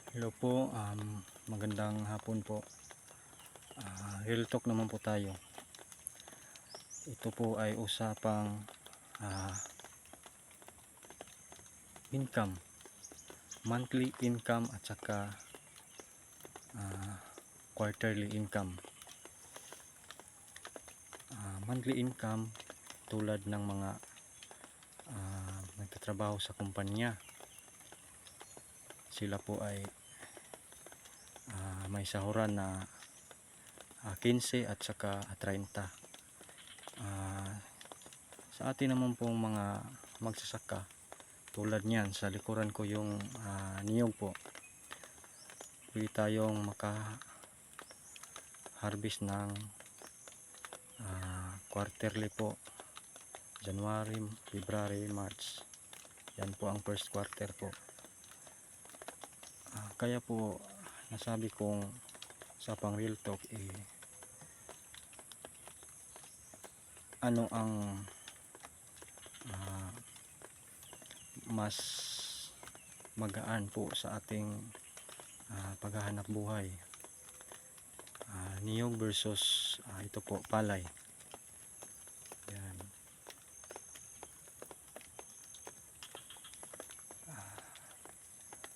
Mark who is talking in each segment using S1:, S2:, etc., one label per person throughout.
S1: Hello po, magandang hapon po. Real talk naman po tayo. Ito po ay usapang ah, income, monthly income at saka quarterly income. Monthly income tulad ng mga nagtatrabaho sa kumpanya. Sila po ay may sahuran na 15 at saka 30. Sa atin naman pong mga magsasaka, tulad niyan sa likuran ko yung niyog po, pwede tayong maka harvest ng quarterly po, January, February, March. Yan po ang first quarter po. Kaya po nasabi kong sa pang real talk ano ang mas magaan po sa ating paghahanap buhay, niyog versus ito po, palay. Yan.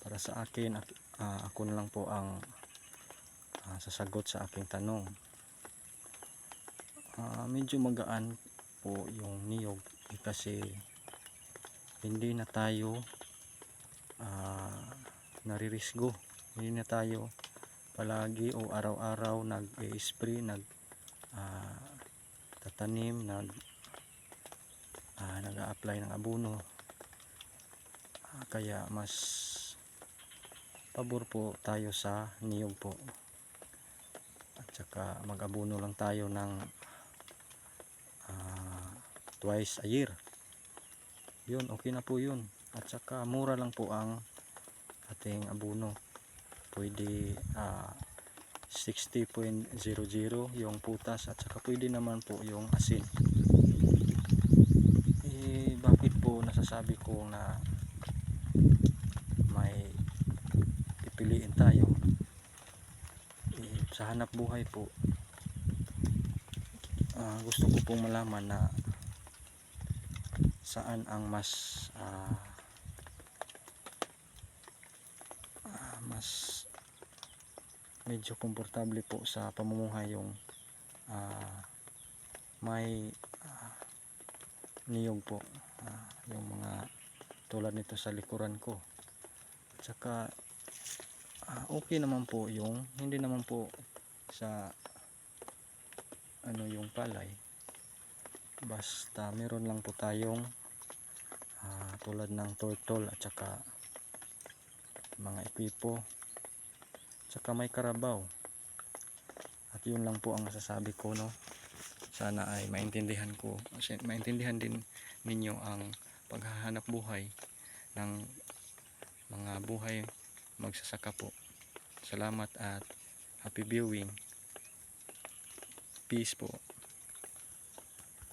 S1: Para sa akin, ako na lang po ang sasagot sa aking tanong. Medyo magaan po yung niyog kasi hindi na tayo naririsgo, hindi na tayo palagi o araw-araw nag-spray, tatanim, nag-a-apply ng abono. Kaya mas pabor po tayo sa niyog po, at saka mag-abono lang tayo ng twice a year. Yun, okay na po yun. At saka mura lang po ang ating abono. Pwede 60.00 yung putas, at saka pwede naman po yung asin. Bakit po nasasabi ko na may pipiliin tayo? Sa hanap buhay po, gusto ko pong malaman na saan ang mas medyo komportable po sa pamumuhay, yung may niyog po, yung mga tulad nito sa likuran ko. At saka okay naman po yung hindi naman po sa yung palay, basta meron lang po tayong tulad ng turtle at saka mga ipipo, at saka may karabaw. At yun lang po ang masasabi ko, no. Sana ay maintindihan din ninyo ang paghahanap buhay ng mga buhay magsasaka po. Salamat at happy viewing. Peace po.